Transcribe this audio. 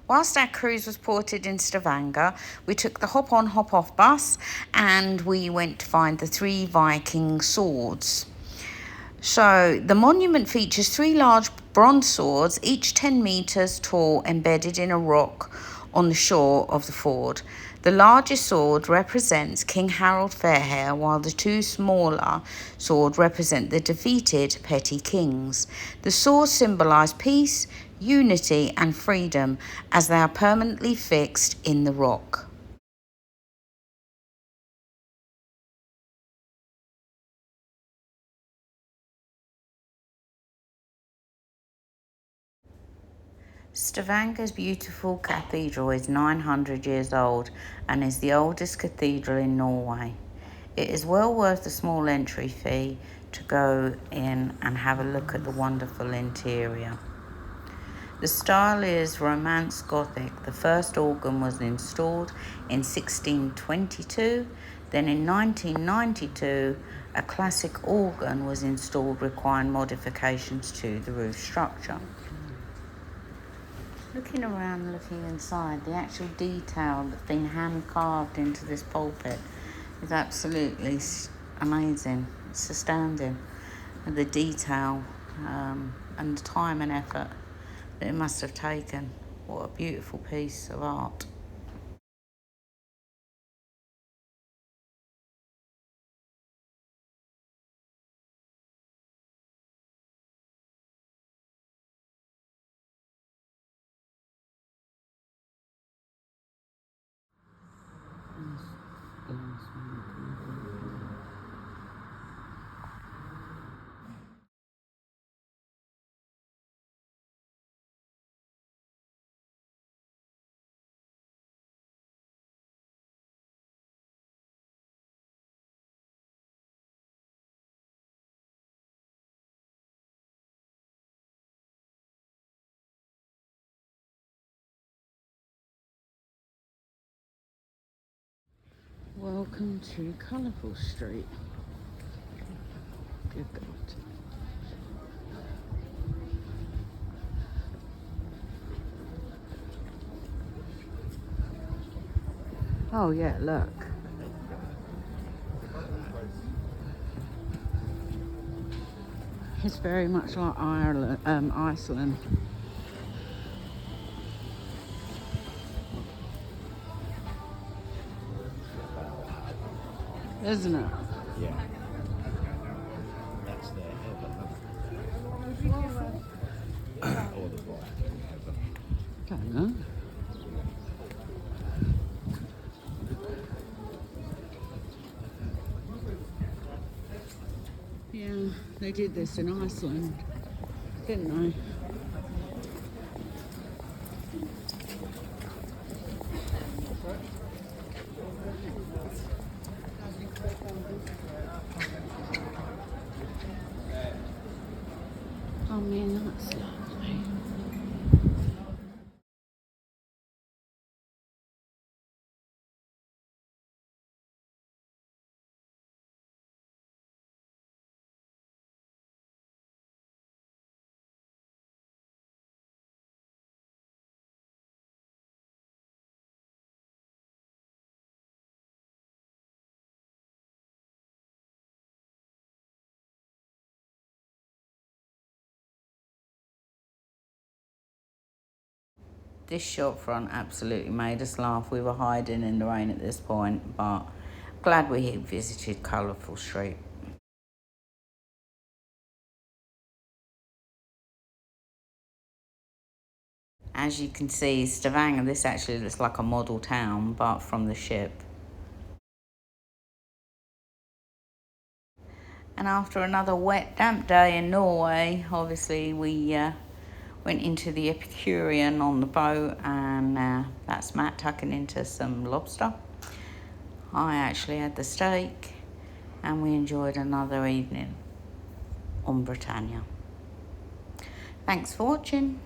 Whilst our cruise was ported in Stavanger, we took the hop-on, hop-off bus and we went to find the 3 Viking swords. So the monument features 3 large bronze swords, each 10 metres tall, embedded in a rock on the shore of the ford. The largest sword represents King Harald Fairhair, while the 2 smaller swords represent the defeated petty kings. The swords symbolise peace, unity and freedom, as they are permanently fixed in the rock. Stavanger's beautiful cathedral is 900 years old and is the oldest cathedral in Norway. It is well worth the small entry fee to go in and have a look at the wonderful interior. The style is Romance Gothic. The first organ was installed in 1622. Then in 1992, a classic organ was installed requiring modifications to the roof structure. Looking around, looking inside, the actual detail that's been hand carved into this pulpit is absolutely amazing. It's astounding. And the detail and the time and effort that it must have taken. What a beautiful piece of art. Welcome to Colourful Street. Good God. Oh yeah, look. It's very much like Iceland. Isn't it? Yeah. That's their heaven. Or the boy. Don't know. Yeah, they did this in Iceland, didn't they? I mean, that's lovely. This shop front absolutely made us laugh. We were hiding in the rain at this point, but glad we had visited Colourful Street. As you can see, Stavanger, this actually looks like a model town, but from the ship. And after another wet, damp day in Norway, obviously we went into the Epicurean on the boat, and that's Matt tucking into some lobster. I actually had the steak, and we enjoyed another evening on Britannia. Thanks for watching.